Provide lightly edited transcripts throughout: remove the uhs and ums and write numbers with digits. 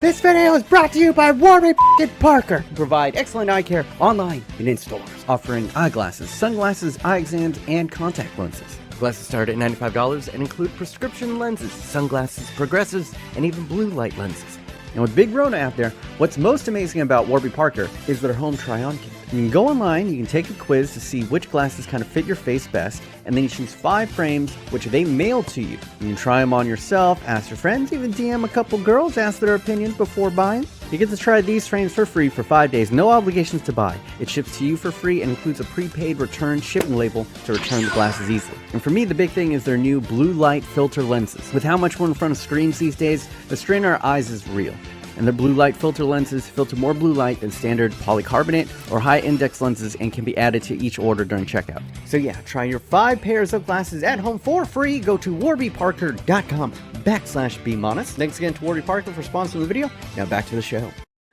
This video is brought to you by Warby Parker, who provide excellent eye care online and in stores, offering eyeglasses, sunglasses, eye exams, and contact lenses. Glasses start at $95 and include prescription lenses, sunglasses, progressives, and even blue light lenses. And with Big Rona out there, what's most amazing about Warby Parker is their home try-on kit. You can go online, you can take a quiz to see which glasses kind of fit your face best, and then you choose 5 frames, which they mail to you. You can try them on yourself, ask your friends, even DM a couple girls, ask their opinions before buying. You get to try these frames for free for 5 days, no obligations to buy. It ships to you for free and includes a prepaid return shipping label to return the glasses easily. And for me, the big thing is their new blue light filter lenses. With how much we're in front of screens these days, the strain on our eyes is real. And their blue light filter lenses filter more blue light than standard polycarbonate or high index lenses and can be added to each order during checkout. So yeah, try your 5 pairs of glasses at home for free. Go to warbyparker.com/BMOnus. Thanks again to Warby Parker for sponsoring the video. Now back to the show.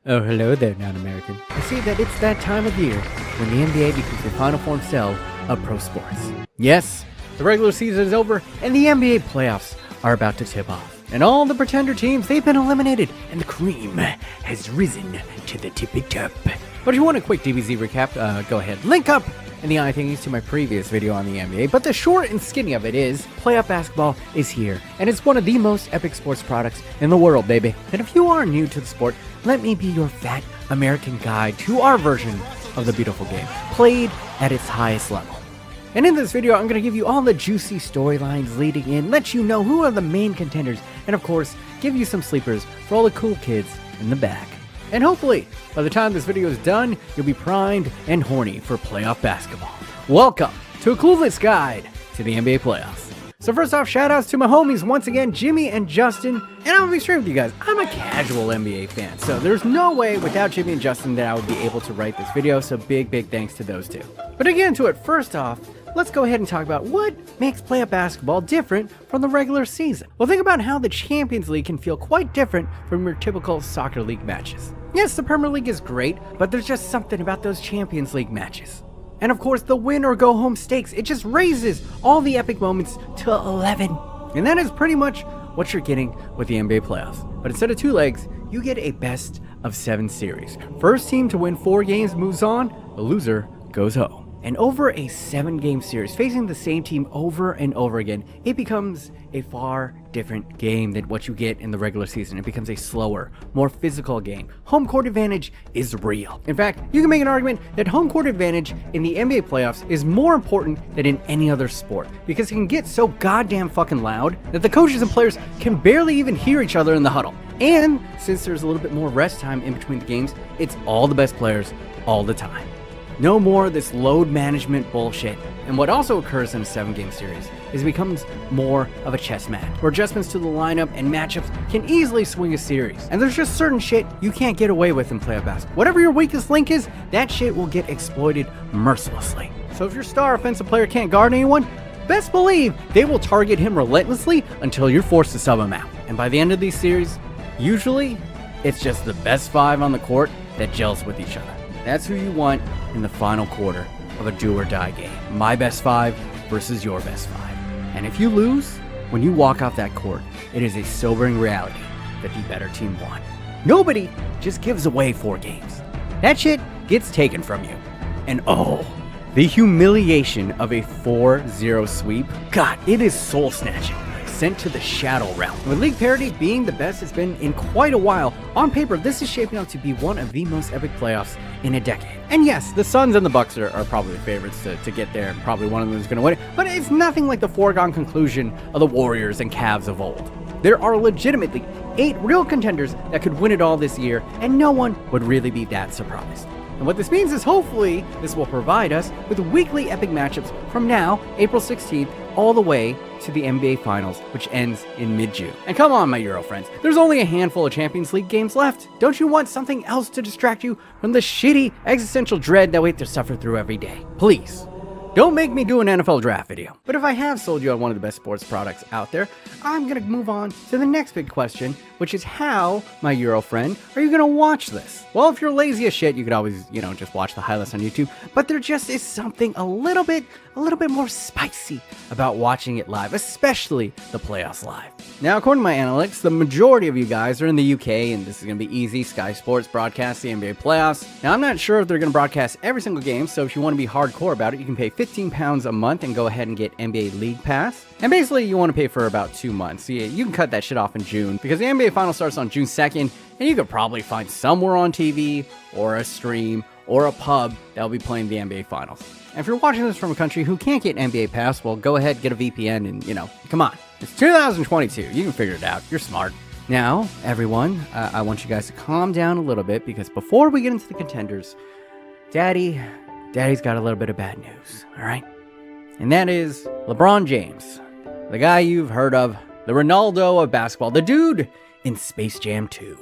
Oh, hello there, non-American. I see that it's that time of year when the NBA becomes the final form cell of pro sports. Yes, the regular season is over and the NBA playoffs are about to tip off. And all the pretender teams, they've been eliminated, and the cream has risen to the tippy top. But if you want a quick DBZ recap, go ahead, link up in the thingies to my previous video on the NBA. But the short and skinny of it is, playoff basketball is here, and it's one of the most epic sports products in the world, baby. And if you are new to the sport, let me be your fat American guide to our version of the beautiful game, played at its highest level. And in this video, I'm going to give you all the juicy storylines leading in, let you know who are the main contenders, and of course, give you some sleepers for all the cool kids in the back. And hopefully, by the time this video is done, you'll be primed and horny for playoff basketball. Welcome to a Clueless guide to the NBA playoffs. So first off, shoutouts to my homies once again, Jimmy and Justin. And I'm gonna be straight with you guys, I'm a casual NBA fan, so there's no way without Jimmy and Justin that I would be able to write this video, so big thanks to those two. But to get into it, first off, let's go ahead and talk about what makes playoff basketball different from the regular season. Well, think about how the Champions League can feel quite different from your typical soccer league matches. Yes, the Premier League is great, but there's just something about those Champions League matches. And of course, the win or go home stakes, it just raises all the epic moments to 11. And that is pretty much what you're getting with the NBA playoffs. But instead of 2 legs, you get a best of 7 series. First team to win 4 games moves on, the loser goes home. And over a 7-game series, facing the same team over and over again, it becomes a far different game than what you get in the regular season. It becomes a slower, more physical game. Home court advantage is real. In fact, you can make an argument that home court advantage in the NBA playoffs is more important than in any other sport, because it can get so goddamn fucking loud that the coaches and players can barely even hear each other in the huddle. And since there's a little bit more rest time in between the games, it's all the best players all the time. No more of this load management bullshit. And what also occurs in a 7-game series is it becomes more of a chess match, where adjustments to the lineup and matchups can easily swing a series. And there's just certain shit you can't get away with in playoff basketball. Whatever your weakest link is, that shit will get exploited mercilessly. So if your star offensive player can't guard anyone, best believe they will target him relentlessly until you're forced to sub him out. And by the end of these series, usually it's just the best 5 on the court that gels with each other. That's who you want in the final quarter of a do or die game. My best 5 versus your best 5. And if you lose, when you walk off that court, it is a sobering reality that the better team won. Nobody just gives away 4 games. That shit gets taken from you. And oh, the humiliation of a 4-0 sweep, God, it is soul snatching. Sent to the shadow realm. With league parity being the best it's been in quite a while, on paper this is shaping up to be one of the most epic playoffs in a decade. And yes, the Suns and the Bucks are probably the favorites to get there, and probably one of them is going to win it, but it's nothing like the foregone conclusion of the Warriors and Cavs of old. There are legitimately 8 real contenders that could win it all this year, and no one would really be that surprised. And what this means is hopefully this will provide us with weekly epic matchups from now, April 16th, all the way to the NBA Finals, which ends in mid-June. And come on, my Euro friends, there's only a handful of Champions League games left. Don't you want something else to distract you from the shitty existential dread that we have to suffer through every day? Please, don't make me do an NFL draft video. But if I have sold you on one of the best sports products out there, I'm gonna move on to the next big question, which is how, my Euro friend, are you gonna watch this? Well, if you're lazy as shit, you could always, just watch the highlights on YouTube, but there just is something a little bit more spicy about watching it live, especially the playoffs live. Now, according to my analytics, the majority of you guys are in the UK, and this is going to be easy. Sky Sports broadcasts the NBA playoffs. Now, I'm not sure if they're going to broadcast every single game, so if you want to be hardcore about it, you can pay £15 a month and go ahead and get NBA League Pass. And basically, you want to pay for about 2 months. So yeah, you can cut that shit off in June, because the NBA Finals starts on June 2nd, and you could probably find somewhere on TV, or a stream, or a pub that'll be playing the NBA Finals. And if you're watching this from a country who can't get NBA Pass, well, go ahead, get a VPN, and, come on. It's 2022. You can figure it out. You're smart. Now, everyone, I want you guys to calm down a little bit, because before we get into the contenders, Daddy's got a little bit of bad news, all right? And that is LeBron James, the guy you've heard of, the Ronaldo of basketball, the dude in Space Jam 2.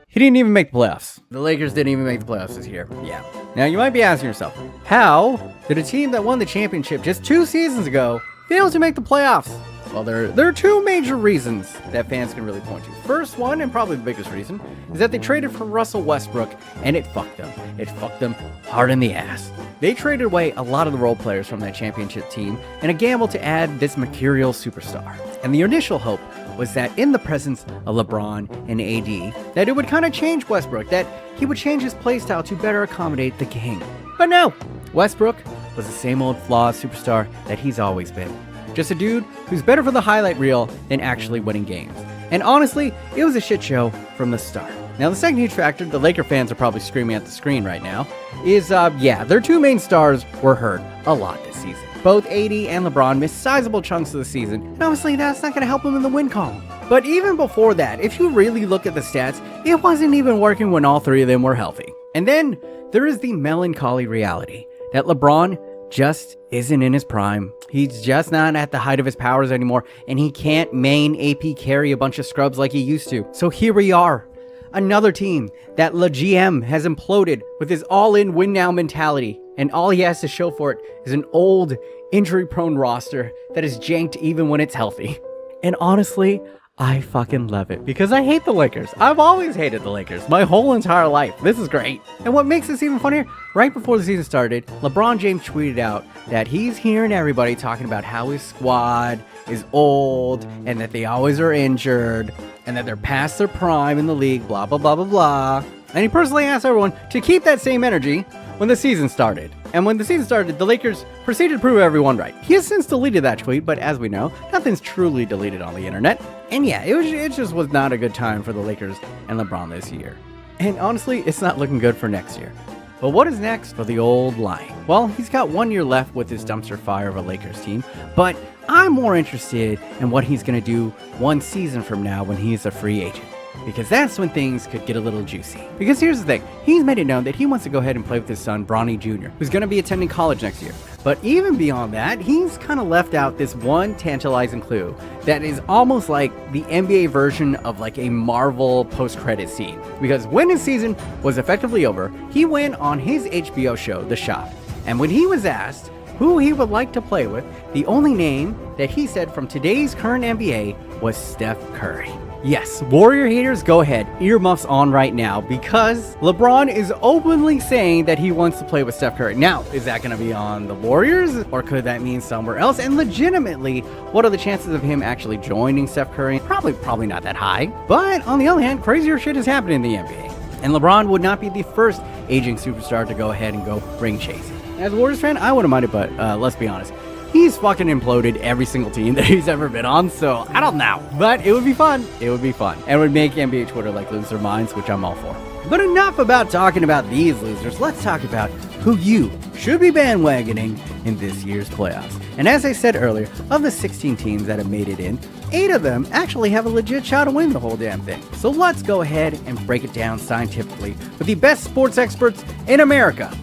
He didn't even make the playoffs. The Lakers didn't even make the playoffs this year. Yeah. Now, you might be asking yourself, how did a team that won the championship just 2 seasons ago fail to make the playoffs? Well, there are 2 major reasons that fans can really point to. First one, and probably the biggest reason, is that they traded for Russell Westbrook, and it fucked them. It fucked them hard in the ass. They traded away a lot of the role players from that championship team in a gamble to add this mercurial superstar. And the initial hope was that in the presence of LeBron and AD, that it would kind of change Westbrook, that he would change his playstyle to better accommodate the game. But no, Westbrook was the same old flawed superstar that he's always been. Just a dude who's better for the highlight reel than actually winning games. And honestly, it was a shit show from the start. Now, the second huge factor, the Laker fans are probably screaming at the screen right now, is, their 2 main stars were hurt a lot this season. Both AD and LeBron missed sizable chunks of the season, and obviously that's not going to help them in the win column. But even before that, if you really look at the stats, it wasn't even working when all 3 of them were healthy. And then there is the melancholy reality that LeBron just isn't in his prime. He's just not at the height of his powers anymore, and he can't main AP carry a bunch of scrubs like he used to. So here we are. Another team that Le GM has imploded with his all-in win-now mentality, and all he has to show for it is an old, injury-prone roster that is janked even when it's healthy. And honestly, I fucking love it, because I hate the Lakers. I've always hated the Lakers my whole entire life. This is great. And what makes this even funnier, right before the season started, LeBron James tweeted out that he's hearing everybody talking about how his squad is old, and that they always are injured, and that they're past their prime in the league, blah, blah, blah, blah, blah. And he personally asked everyone to keep that same energy when the season started. And when the season started, the Lakers proceeded to prove everyone right. He has since deleted that tweet, but as we know, nothing's truly deleted on the internet. And yeah, it just was not a good time for the Lakers and LeBron this year. And honestly, it's not looking good for next year. But what is next for the old Lion? Well, he's got 1 year left with his dumpster fire of a Lakers team, but I'm more interested in what he's going to do 1 season from now when he's a free agent. Because that's when things could get a little juicy. Because here's the thing, he's made it known that he wants to go ahead and play with his son, Bronny Jr., who's going to be attending college next year. But even beyond that, he's kind of left out this one tantalizing clue that is almost like the NBA version of like a Marvel post-credit scene. Because when his season was effectively over, he went on his HBO show, The Shop. And when he was asked who he would like to play with, the only name that he said from today's current NBA was Steph Curry. Yes, Warrior haters, go ahead, earmuffs on right now, because LeBron is openly saying that he wants to play with Steph Curry. Now, is that going to be on the Warriors, or could that mean somewhere else? And legitimately, what are the chances of him actually joining Steph Curry? Probably not that high. But on the other hand, crazier shit is happening in the NBA. And LeBron would not be the first aging superstar to go ahead and go ring chasing. As a Warriors fan, I wouldn't mind it, but let's be honest. He's fucking imploded every single team that he's ever been on, so I don't know. But it would be fun. It would be fun. And it would make NBA Twitter like lose their minds, which I'm all for. But enough about talking about these losers. Let's talk about who you should be bandwagoning in this year's playoffs. And as I said earlier, of the 16 teams that have made it in, 8 of them actually have a legit shot to win the whole damn thing. So let's go ahead and break it down scientifically with the best sports experts in America,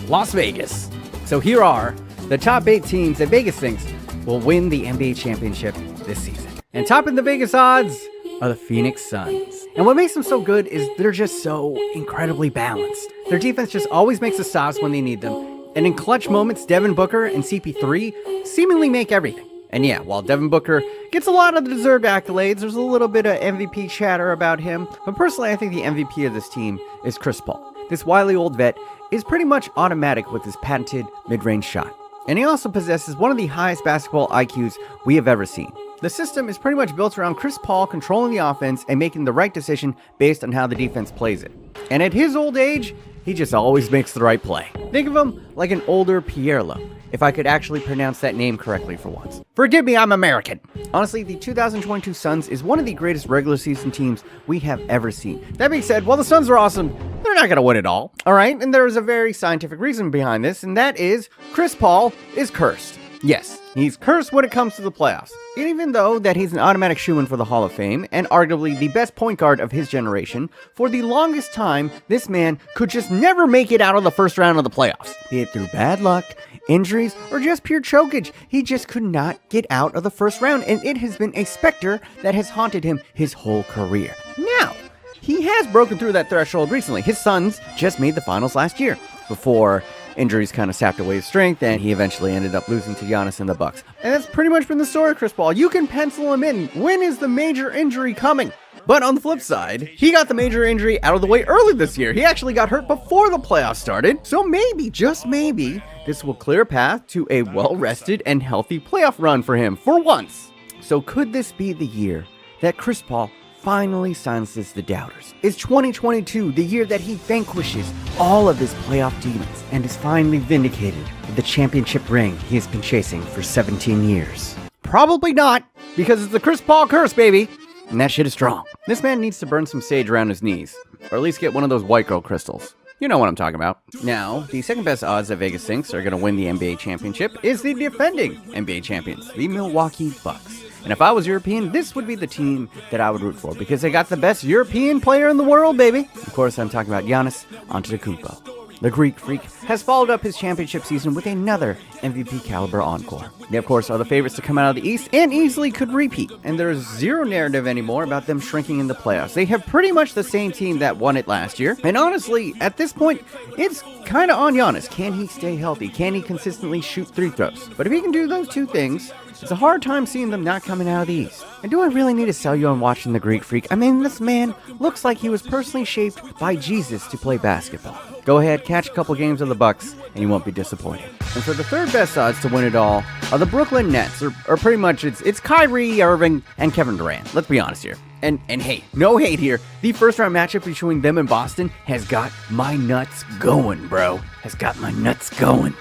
Las Vegas. So here are the top 8 teams that Vegas thinks will win the NBA championship this season. And topping the Vegas odds, are the Phoenix Suns. And what makes them so good is they're just so incredibly balanced. Their defense just always makes the stops when they need them. And in clutch moments, Devin Booker and CP3 seemingly make everything. And yeah, while Devin Booker gets a lot of the deserved accolades, there's a little bit of MVP chatter about him. But personally, I think the MVP of this team is Chris Paul. This wily old vet is pretty much automatic with his patented mid-range shot. And he also possesses one of the highest basketball IQs we have ever seen. The system is pretty much built around Chris Paul controlling the offense and making the right decision based on how the defense plays it. And at his old age, he just always makes the right play. Think of him like an older Pierlo, if I could actually pronounce that name correctly for once. Forgive me, I'm American. Honestly, the 2022 Suns is one of the greatest regular season teams we have ever seen. That being said, while the Suns are awesome, they're not going to win it all. All right, and there is a very scientific reason behind this, and that is Chris Paul is cursed. Yes, he's cursed when it comes to the playoffs. And even though that he's an automatic shoo-in for the Hall of Fame, and arguably the best point guard of his generation, for the longest time, this man could just never make it out of the first round of the playoffs. Be it through bad luck, injuries, or just pure chokage, he just could not get out of the first round, and it has been a specter that has haunted him his whole career. Now, he has broken through that threshold recently. His Suns just made the finals last year, before injuries kind of sapped away his strength, and he eventually ended up losing to Giannis and the Bucks. And that's pretty much been the story of Chris Paul. You can pencil him in. When is the major injury coming? But on the flip side, he got the major injury out of the way early this year. He actually got hurt before the playoffs started. So maybe, just maybe, this will clear a path to a well-rested and healthy playoff run for him for once. So could this be the year that Chris Paul finally silences the doubters? Is 2022 the year that he vanquishes all of his playoff demons and is finally vindicated with the championship ring he has been chasing for 17 years? Probably not, because it's the Chris Paul curse, baby. And that shit is strong. This man needs to burn some sage around his knees, or at least get one of those white girl crystals. You know what I'm talking about. Now, the second best odds that Vegas thinks are going to win the NBA championship is the defending NBA champions, the Milwaukee Bucks. And if I was European, this would be the team that I would root for, because they got the best European player in the world, baby. Of course, I'm talking about Giannis Antetokounmpo. The Greek Freak has followed up his championship season with another MVP caliber encore. They, of course, are the favorites to come out of the East and easily could repeat. And there's zero narrative anymore about them shrinking in the playoffs. They have pretty much the same team that won it last year. And honestly, at this point, it's kind of on Giannis. Can he stay healthy? Can he consistently shoot free throws? But if he can do those two things, it's a hard time seeing them not coming out of the East. And do I really need to sell you on watching the Greek Freak? I mean, this man looks like he was personally shaped by Jesus to play basketball. Go ahead, catch a couple games of the Bucks, and you won't be disappointed. And for the third best odds to win it all are the Brooklyn Nets, or pretty much it's Kyrie Irving and Kevin Durant. Let's be honest here. And hey, no hate here. The first round matchup between them and Boston has got my nuts going, bro. Has got my nuts going.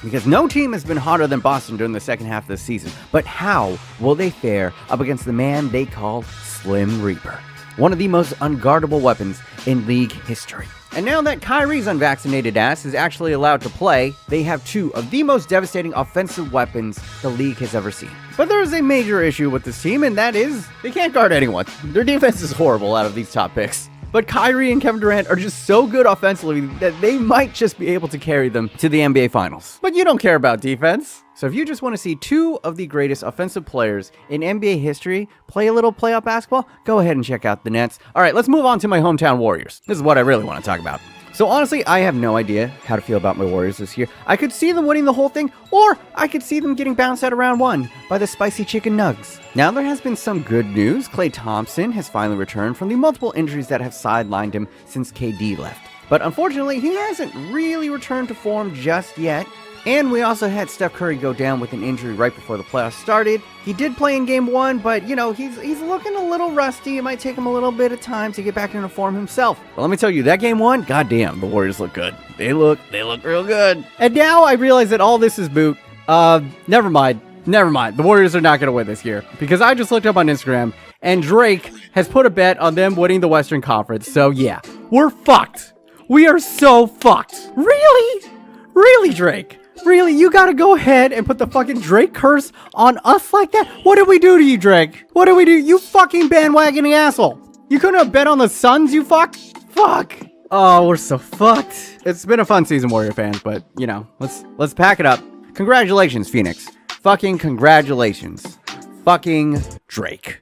Because no team has been hotter than Boston during the second half of the season. But how will they fare up against the man they call Slim Reaper? One of the most unguardable weapons in league history. And now that Kyrie's unvaccinated ass is actually allowed to play, they have two of the most devastating offensive weapons the league has ever seen. But there is a major issue with this team, and that is they can't guard anyone. Their defense is horrible out of these top picks. But Kyrie and Kevin Durant are just so good offensively that they might just be able to carry them to the NBA Finals. But you don't care about defense. So if you just want to see two of the greatest offensive players in NBA history play a little playoff basketball, go ahead and check out the Nets. All right, let's move on to my hometown Warriors. This is what I really want to talk about. So honestly, I have no idea how to feel about my Warriors this year. I could see them winning the whole thing, or I could see them getting bounced out of round one by the spicy chicken nugs. Now there has been some good news. Klay Thompson has finally returned from the multiple injuries that have sidelined him since KD left. But unfortunately, he hasn't really returned to form just yet. And we also had Steph Curry go down with an injury right before the playoffs started. He did play in game one, but you know, he's looking a little rusty. It might take him a little bit of time to get back into form himself. But let me tell you, that game one, goddamn, the Warriors look good. They look real good. And now I realize that all this is moot. Never mind. The Warriors are not going to win this year, because I just looked up on Instagram and Drake has put a bet on them winning the Western Conference. So yeah, we're fucked. We are so fucked. Really, Drake? Really, you gotta go ahead and put the fucking Drake curse on us like that? What did we do to you, Drake? What did we do? You fucking bandwagoning asshole. You couldn't have bet on the Suns, you fuck? Fuck. Oh, we're so fucked. It's been a fun season, Warrior fans, but, you know, let's pack it up. Congratulations, Phoenix. Fucking congratulations. Fucking Drake.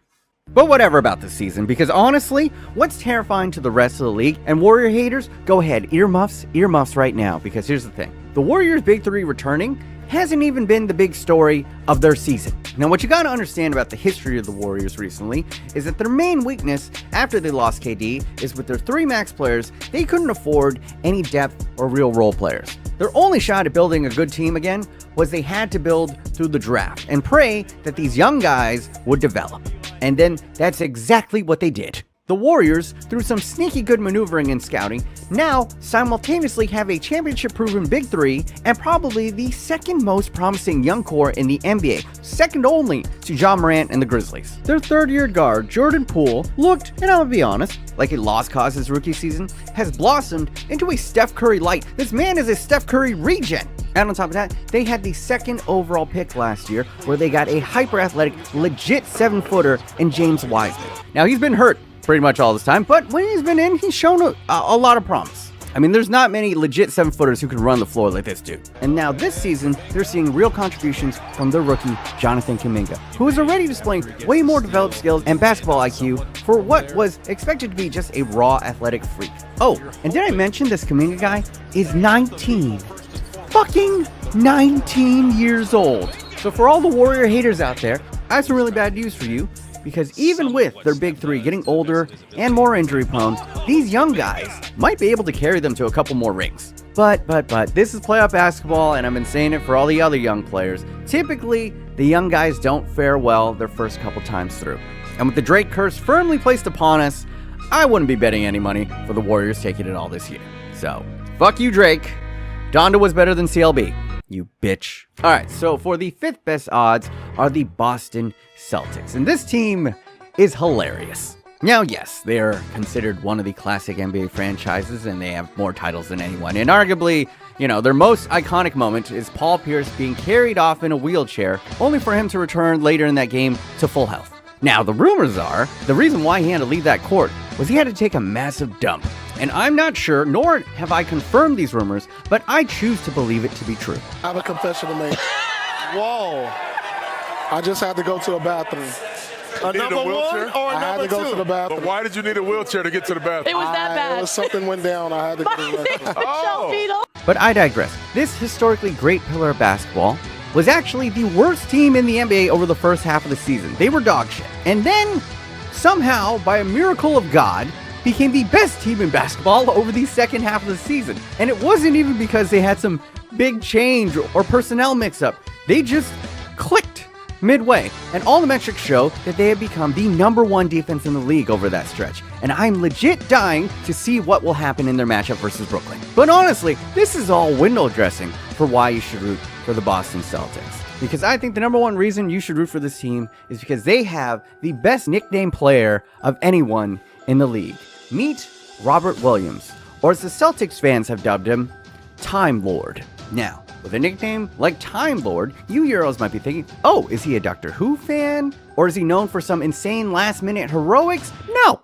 But whatever about this season, because honestly, what's terrifying to the rest of the league, and Warrior haters, go ahead, earmuffs right now, because here's the thing. The Warriors' big three returning hasn't even been the big story of their season. Now, what you gotta understand about the history of the Warriors recently is that their main weakness after they lost KD is with their three max players, they couldn't afford any depth or real role players. Their only shot at building a good team again was they had to build through the draft and pray that these young guys would develop. And then that's exactly what they did. The Warriors, through some sneaky good maneuvering and scouting, now simultaneously have a championship-proven big three and probably the second most promising young core in the NBA, second only to Ja Morant and the Grizzlies. Their third-year guard, Jordan Poole, looked, and I'll be honest, like a lost cause his rookie season, has blossomed into a Steph Curry light. This man is a Steph Curry regen. And on top of that, they had the second overall pick last year, where they got a hyper-athletic, legit 7-footer in James Wiseman. Now, he's been hurt pretty much all this time, but when he's been in, he's shown a lot of promise. I mean, there's not many legit 7-footers who can run the floor like this dude. And now this season, they're seeing real contributions from their rookie, Jonathan Kuminga, who is already displaying way more developed skills and basketball IQ for what was expected to be just a raw athletic freak. Oh, and did I mention this Kuminga guy is 19 years old. So for all the Warrior haters out there, I have some really bad news for you, because even with their big three getting older and more injury prone, these young guys might be able to carry them to a couple more rings. But this is playoff basketball, and I've been saying it for all the other young players. Typically, the young guys don't fare well their first couple times through. And with the Drake curse firmly placed upon us, I wouldn't be betting any money for the Warriors taking it all this year. So, fuck you, Drake. Donda was better than CLB. You bitch. Alright, so for the fifth best odds are the Boston Celtics. And this team is hilarious. Now, yes, they are considered one of the classic NBA franchises, and they have more titles than anyone. And arguably, their most iconic moment is Paul Pierce being carried off in a wheelchair, only for him to return later in that game to full health. Now, the rumors are, the reason why he had to leave that court was he had to take a massive dump. And I'm not sure, nor have I confirmed these rumors, but I choose to believe it to be true. I have a confession to make. Whoa. I just had to go to a bathroom. A number one or a number two? I had to go to the bathroom. But why did you need a wheelchair to get to the bathroom? It was that bad. It was something went down. I had to go to the bathroom. Oh. But I digress. This historically great pillar of basketball was actually the worst team in the NBA over the first half of the season. They were dog shit. And then, somehow, by a miracle of God, became the best team in basketball over the second half of the season. And it wasn't even because they had some big change or personnel mix-up. They just clicked midway. And all the metrics show that they have become the number one defense in the league over that stretch. And I'm legit dying to see what will happen in their matchup versus Brooklyn. But honestly, this is all window dressing for why you should root for the Boston Celtics. Because I think the number one reason you should root for this team is because they have the best nickname player of anyone in the league. Meet Robert Williams, or as the Celtics fans have dubbed him, Time Lord. Now, with a nickname like Time Lord, you Euros might be thinking, oh, is he a Doctor Who fan? Or is he known for some insane last-minute heroics? No,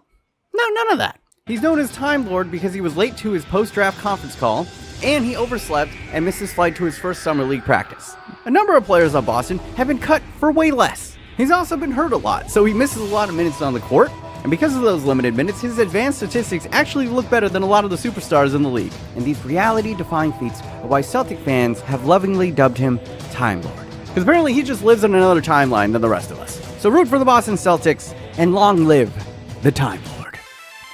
none of that. He's known as Time Lord because he was late to his post-draft conference call, and he overslept and missed his flight to his first summer league practice. A number of players on Boston have been cut for way less. He's also been hurt a lot, so he misses a lot of minutes on the court, and because of those limited minutes, his advanced statistics actually look better than a lot of the superstars in the league. And these reality-defying feats are why Celtic fans have lovingly dubbed him Time Lord. Because apparently he just lives in another timeline than the rest of us. So root for the Boston Celtics, and long live the Time Lord.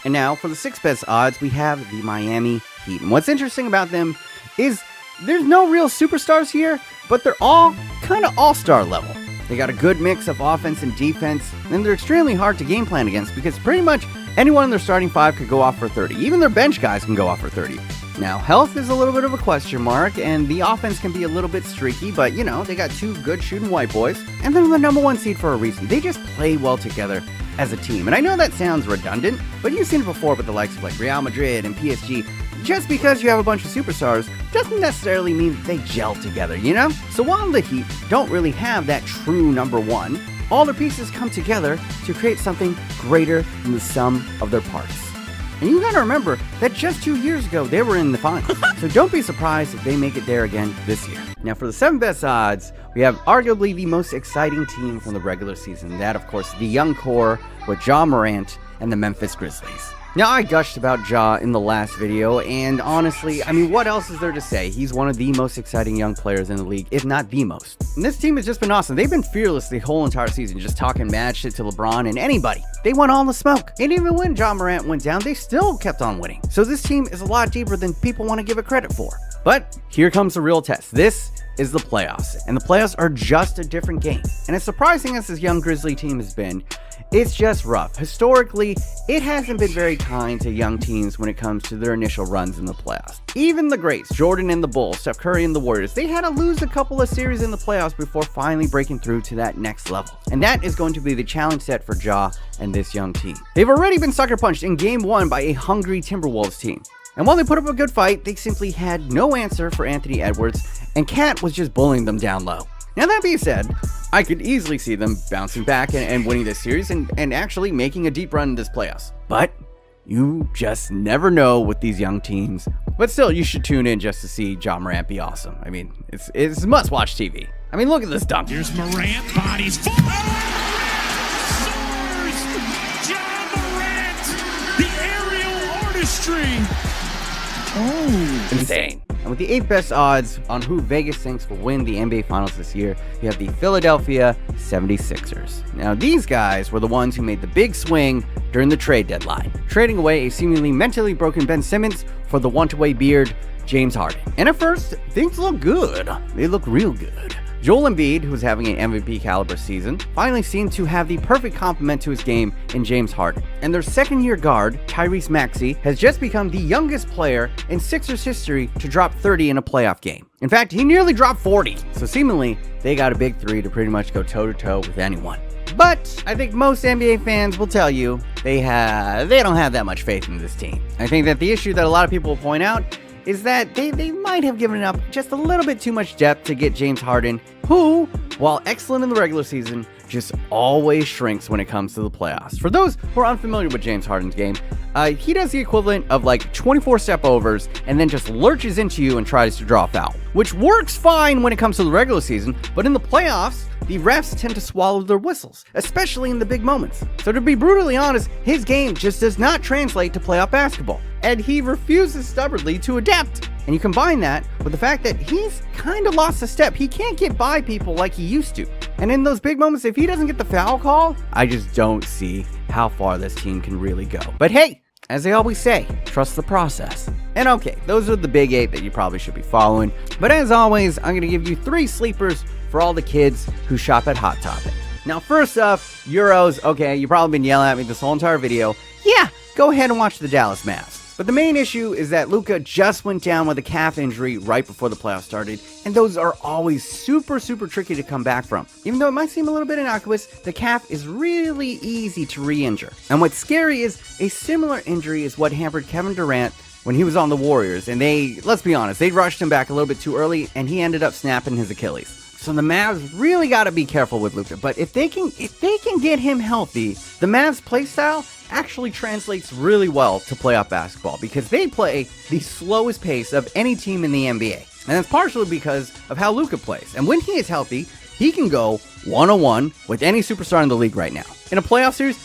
And now, for the sixth best odds, we have the Miami Heat. And what's interesting about them is there's no real superstars here, but they're all kind of all-star level. They got a good mix of offense and defense, and they're extremely hard to game plan against because pretty much anyone in their starting five could go off for 30. Even their bench guys can go off for 30. Now, health is a little bit of a question mark, and the offense can be a little bit streaky, but, they got two good shooting white boys, and they're the number one seed for a reason. They just play well together as a team. And I know that sounds redundant, but you've seen it before with the likes of Real Madrid and PSG. Just because you have a bunch of superstars doesn't necessarily mean that they gel together, So while the Heat don't really have that true number one, all their pieces come together to create something greater than the sum of their parts. And you gotta remember that just 2 years ago, they were in the finals. So don't be surprised if they make it there again this year. Now for the 7 best odds, we have arguably the most exciting team from the regular season. That, of course, the young core with Ja Morant and the Memphis Grizzlies. Now, I gushed about Ja in the last video, and honestly, I mean, what else is there to say? He's one of the most exciting young players in the league, if not the most. And this team has just been awesome. They've been fearless the whole entire season, just talking mad shit to LeBron and anybody. They want all the smoke. And even when Ja Morant went down, they still kept on winning. So this team is a lot deeper than people want to give it credit for. But here comes the real test. This is the playoffs, and the playoffs are just a different game. And as surprising as this young Grizzly team has been, it's just rough. Historically, it hasn't been very kind to young teams when it comes to their initial runs in the playoffs. Even the greats, Jordan and the Bulls, Steph Curry and the Warriors, they had to lose a couple of series in the playoffs before finally breaking through to that next level. And that is going to be the challenge set for Ja and this young team. They've already been sucker punched in Game 1 by a hungry Timberwolves team. And while they put up a good fight, they simply had no answer for Anthony Edwards, and Cat was just bullying them down low. Now, that being said, I could easily see them bouncing back and winning this series and actually making a deep run in this playoffs. But you just never know with these young teams. But still, you should tune in just to see Ja Morant be awesome. I mean, it's must-watch TV. I mean, look at this dunk. Here's Morant, bodies full. Soars! Ja Morant, the aerial artistry. Oh, insane. And with the 8th best odds on who Vegas thinks will win the NBA Finals this year, you have the Philadelphia 76ers. Now, these guys were the ones who made the big swing during the trade deadline, trading away a seemingly mentally broken Ben Simmons for the want-away beard, James Harden. And at first, things look good. They look real good. Joel Embiid, who was having an MVP caliber season, finally seemed to have the perfect complement to his game in James Harden. And their second-year guard, Tyrese Maxey, has just become the youngest player in Sixers history to drop 30 in a playoff game. In fact, he nearly dropped 40. So seemingly, they got a big three to pretty much go toe-to-toe with anyone. But I think most NBA fans will tell you they don't have that much faith in this team. I think that the issue that a lot of people will point out is that they might have given up just a little bit too much depth to get James Harden, who, while excellent in the regular season, just always shrinks when it comes to the playoffs. For those who are unfamiliar with James Harden's game, he does the equivalent of like 24 step overs and then just lurches into you and tries to draw a foul, which works fine when it comes to the regular season, but in the playoffs, the refs tend to swallow their whistles, especially in the big moments. So to be brutally honest, his game just does not translate to playoff basketball, and he refuses stubbornly to adapt. And you combine that with the fact that he's kind of lost a step. He can't get by people like he used to. And in those big moments, if he doesn't get the foul call, I just don't see how far this team can really go. But hey, as they always say, trust the process. And okay, those are the big 8 that you probably should be following. But as always, I'm going to give you 3 sleepers for all the kids who shop at Hot Topic. Now, first up, Euros. Okay, you've probably been yelling at me this whole entire video. Yeah, go ahead and watch the Dallas Mavs. But the main issue is that Luka just went down with a calf injury right before the playoffs started, and those are always super tricky to come back from. Even though it might seem a little bit innocuous, the calf is really easy to re-injure. And what's scary is a similar injury is what hampered Kevin Durant when he was on the Warriors, and let's be honest, they rushed him back a little bit too early, and he ended up snapping his Achilles. So the Mavs really got to be careful with Luka. But if they can get him healthy, the Mavs play style actually translates really well to playoff basketball because they play the slowest pace of any team in the NBA. And that's partially because of how Luka plays. And when he is healthy, he can go one-on-one with any superstar in the league right now. In a playoff series,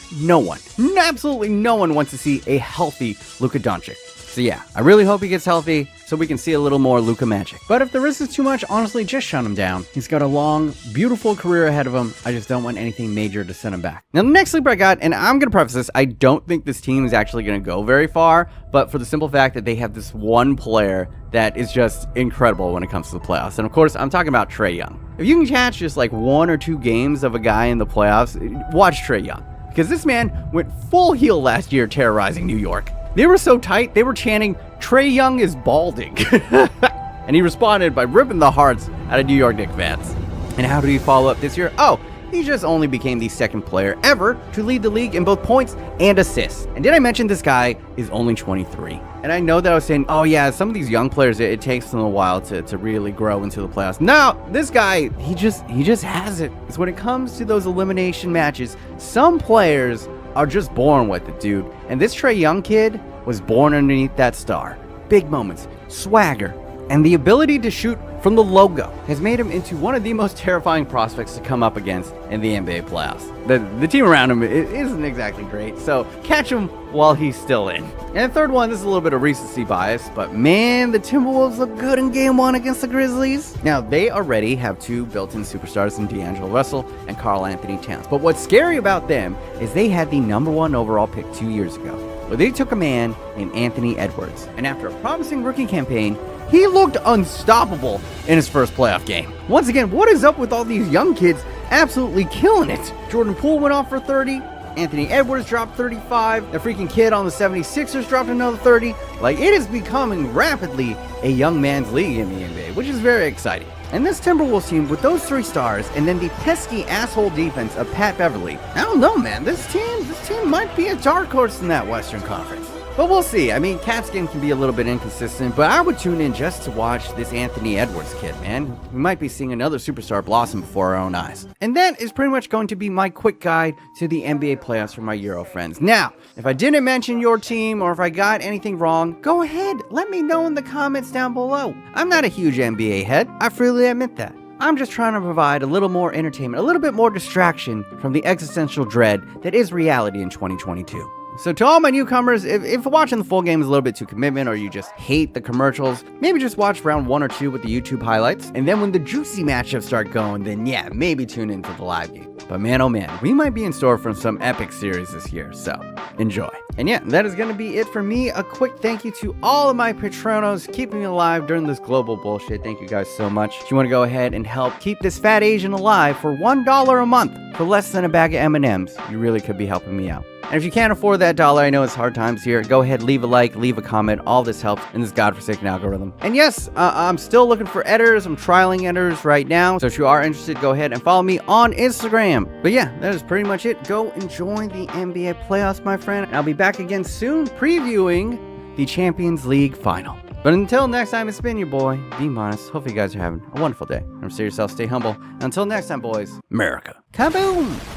absolutely no one wants to see a healthy Luka Doncic. So yeah, I really hope he gets healthy so we can see a little more Luka magic. But if the risk is too much, honestly, just shut him down. He's got a long, beautiful career ahead of him. I just don't want anything major to send him back. Now, the next sleeper I got, and I'm going to preface this, I don't think this team is actually going to go very far, but for the simple fact that they have this one player that is just incredible when it comes to the playoffs. And of course, I'm talking about Trae Young. If you can catch just like 1 or 2 games of a guy in the playoffs, watch Trae Young. Because this man went full heel last year terrorizing New York. They were so tight, they were chanting, "Trae Young is balding." And he responded by ripping the hearts out of New York Knicks fans. And how did he follow up this year? Oh, he just only became the 2nd player ever to lead the league in both points and assists. And did I mention this guy is only 23? And I know that I was saying, oh yeah, some of these young players, it takes them a while to really grow into the playoffs. No, this guy, he just has it. It's when it comes to those elimination matches, some players are just born with it, dude. And this Trae Young kid was born underneath that star. Big moments, swagger, and the ability to shoot from the logo, has made him into one of the most terrifying prospects to come up against in the NBA playoffs. The team around him isn't exactly great, so catch him while he's still in. And the third one, this is a little bit of recency bias, but man, the Timberwolves look good in game 1 against the Grizzlies. Now, they already have 2 built-in superstars in D'Angelo Russell and Karl Anthony Towns, but what's scary about them is they had the #1 overall pick 2 years ago, where they took a man named Anthony Edwards, and after a promising rookie campaign, he looked unstoppable in his first playoff game. Once again, what is up with all these young kids absolutely killing it? Jordan Poole went off for 30. Anthony Edwards dropped 35. The freaking kid on the 76ers dropped another 30. Like, it is becoming rapidly a young man's league in the NBA, which is very exciting. And this Timberwolves team with those 3 stars and then the pesky asshole defense of Pat Beverly, I don't know, man. This team might be a dark horse in that Western Conference. But we'll see. I mean, Cat's game can be a little bit inconsistent, but I would tune in just to watch this Anthony Edwards kid, man. We might be seeing another superstar blossom before our own eyes. And that is pretty much going to be my quick guide to the NBA playoffs for my Euro friends. Now, if I didn't mention your team or if I got anything wrong, go ahead. Let me know in the comments down below. I'm not a huge NBA head. I freely admit that. I'm just trying to provide a little more entertainment, a little bit more distraction from the existential dread that is reality in 2022. So to all my newcomers, if watching the full game is a little bit too commitment or you just hate the commercials, maybe just watch round 1 or 2 with the YouTube highlights. And then when the juicy matchups start going, then yeah, maybe tune into the live game. But man, oh man, we might be in store for some epic series this year, so enjoy. And yeah, that is going to be it for me. A quick thank you to all of my Patronos keeping me alive during this global bullshit. Thank you guys so much. If you want to go ahead and help keep this fat Asian alive for $1 a month for less than a bag of M&Ms, you really could be helping me out. And if you can't afford that $1, I know it's hard times here, go ahead, leave a like, leave a comment. All this helps in this godforsaken algorithm. And yes, I'm still looking for editors. I'm trialing editors right now. So if you are interested, go ahead and follow me on Instagram. But yeah, that is pretty much it. Go enjoy the NBA playoffs, my friend. And I'll be back again soon previewing the Champions League final. But until next time, it's been your boy, BMOnus. Hopefully you guys are having a wonderful day. Remember, stay yourself, stay humble. Until next time, boys, America. Kaboom!